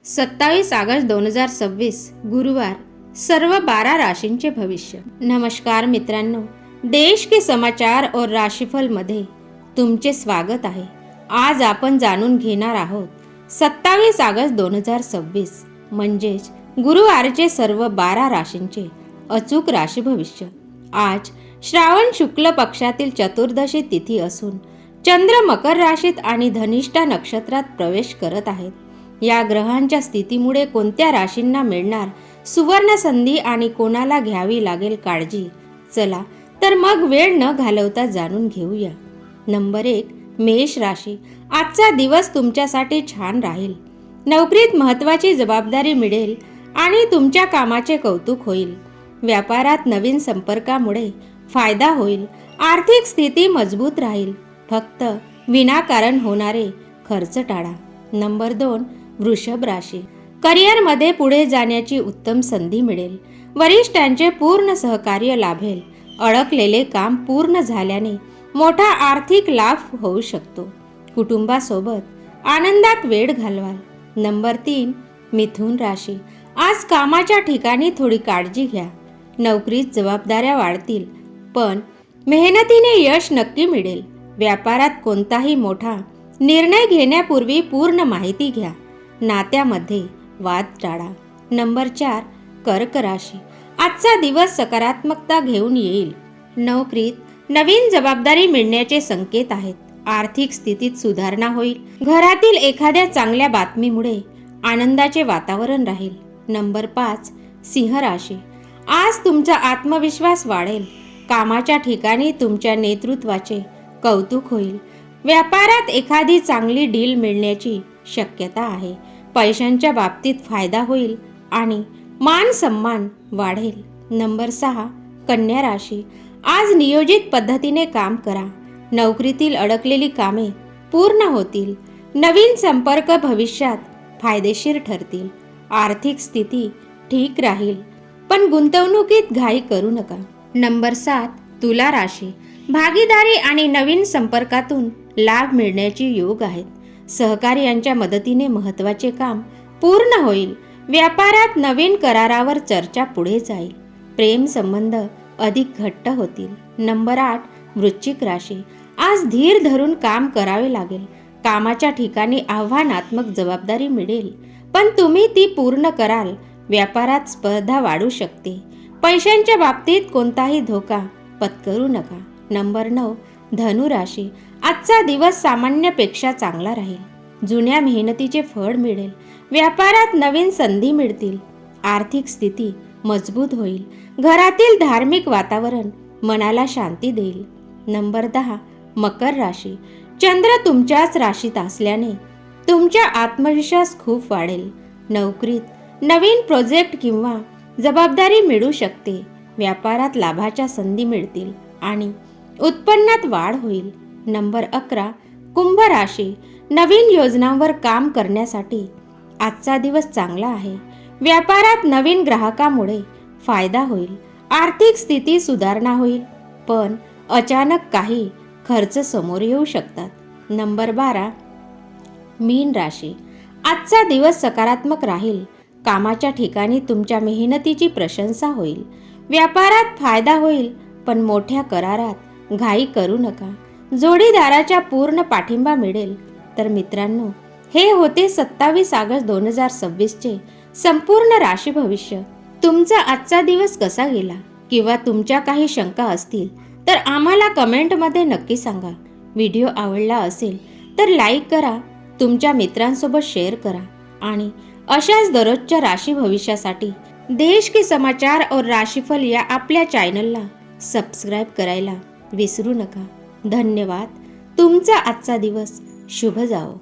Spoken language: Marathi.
27 ऑगस्ट 2026 गुरुवार सर्व 12 राशींचे भविष्य। नमस्कार मित्रांनो, देश के समाचार और राशिफल मध्ये तुमचे स्वागत आहे। आज आपण जाणून घेणार आहोत 27 ऑगस्ट 2026 म्हणजेच गुरुवारचे सर्व 12 राशींचे अचूक राशी भविष्य। आज श्रावण शुक्ल पक्षातील चतुर्दशी तिथी असून चंद्र मकर राशीत आणि धनिष्ठा नक्षत्रात प्रवेश करत आहेत। या ग्रहांच्या स्थितीमुळे कोणत्या राशींना मिळणार सुवर्ण संधी आणि कोणाला घ्यावी लागेल काळजी, चला तर मग वेळ न घालवता जाणून घेऊया। नंबर 1, मेष राशी। आजचा दिवस तुमच्यासाठी छान राहील। नोकरीत महत्त्वाची जबाबदारी मिळेल आणि तुमच्या कामाचे कौतुक होईल। व्यापारात नवीन संपर्कामुळे फायदा होईल। आर्थिक स्थिती मजबूत राहील। फक्त विनाकारण होणारे खर्च टाळा। नंबर 2, वृषभ राशी। करिअरमध्ये पुढे जाण्याची उत्तम संधी मिळेल। वरिष्ठांचे पूर्ण सहकार्य लाभेल। अडकलेले काम पूर्ण झाल्याने मोठा आर्थिक लाभ होऊ शकतो। कुटुंबासोबत आनंदात वेळ घालवाल। नंबर 3, मिथुन राशी। आज कामाच्या ठिकाणी थोडी काळजी घ्या। नोकरीत जबाबदाऱ्या वाढतील, पण मेहनतीने यश नक्की मिळेल। व्यापारात कोणताही मोठा निर्णय घेण्यापूर्वी पूर्ण माहिती घ्या। नात्यामध्ये वाद टाळा। नंबर 4, कर्क राशी। आजचा दिवस सकारात्मकता घेऊन येईल। नोकरीत नवीन जबाबदारी मिळण्याचे संकेत आहेत। आर्थिक स्थितीत सुधारणा होईल। घरातील एखाद्या चांगल्या बातमीमुळे आनंदाचे वातावरण राहील। नंबर 5, सिंह राशी। आज तुमचा आत्मविश्वास वाढेल। कामाच्या ठिकाणी तुमच्या नेतृत्वाचे कौतुक होईल। व्यापारात एखादी चांगली डील मिळण्याची शक्यता आहे। पैशांच्या बाबतीत फायदा होईल आणि मान सन्मान वाढेल। नंबर 6, कन्या राशी। आज नियोजित पद्धतीने काम करा। नोकरीतील अडकलेली कामे पूर्ण होतील। नवीन संपर्क भविष्यात फायदेशीर ठरतील। आर्थिक स्थिती ठीक राहील, पण गुंतवणुकीत घाई करू नका। नंबर 7, तुला राशी। भागीदारी आणि नवीन संपर्कातून लाभ मिळण्याचे योग आहेत। सहकार्यांच्या मदतीने महत्त्वाचे काम पूर्ण होईल। व्यापारात नवीन करारावर चर्चा पुढे जाईल। प्रेम संबंध अधिक घट्ट होतील। नंबर 8, वृश्चिक राशी। आज धीर धरून काम करावे लागेल। कामाच्या ठिकाणी आव्हानात्मक जबाबदारी मिळेल, पण तुम्ही ती पूर्ण कराल। व्यापारात स्पर्धा वाढू शकते। पैशांच्या बाबतीत कोणताही धोका पत्करू नका। नंबर 9, धनु राशी। आजचा दिवस सामान्यपेक्षा चांगला राहील। जुन्या मेहनतीचे फळ मिळेल। व्यापारात नवीन संधी मिळतील। आर्थिक स्थिती मजबूत होईल। घरातील धार्मिक वातावरण मनाला शांती देईल। नंबर 10, मकर राशी। चंद्र तुमच्याच राशीत असल्याने तुमचा आत्मविश्वास खूप वाढेल। नोकरीत नवीन प्रोजेक्ट किंवा जबाबदारी मिळू शकते। व्यापारात लाभाच्या संधी मिळतील आणि उत्पन्नात वाढ होईल। नंबर 11, कुंभ राशी। नवीन योजनांवर काम करण्यासाठी आजचा दिवस चांगला आहे। व्यापारात नवीन ग्राहकामुळे फायदा होईल। आर्थिक स्थिती सुधारणा होईल, पण अचानक काही खर्च समोर येऊ शकतात। नंबर 12, मीन राशी। आजचा दिवस सकारात्मक राहील। कामाच्या ठिकाणी तुमच्या मेहनतीची प्रशंसा होईल। व्यापारात फायदा होईल, पण मोठ्या करारात घाई करू नका। जोडीदाराच्या पूर्ण पाठिंबा मिळेल। तर मित्रांनो, हे होते 27 ऑगस्ट 2026 चे संपूर्ण राशी भविष्य। तुमचा आजचा दिवस कसा गेला किंवा तुमच्या काही शंका असतील तर आम्हाला कमेंटमध्ये नक्की सांगा। व्हिडिओ आवडला असेल तर लाईक करा, तुमच्या मित्रांसोबत शेअर करा आणि अशाच दररोजच्या राशी भविष्यासाठी देश के समाचार और राशीफल या आपल्या चॅनलला सबस्क्राईब करायला विसरू नका। धन्यवाद। तुमचा आजचा दिवस शुभ जाओ।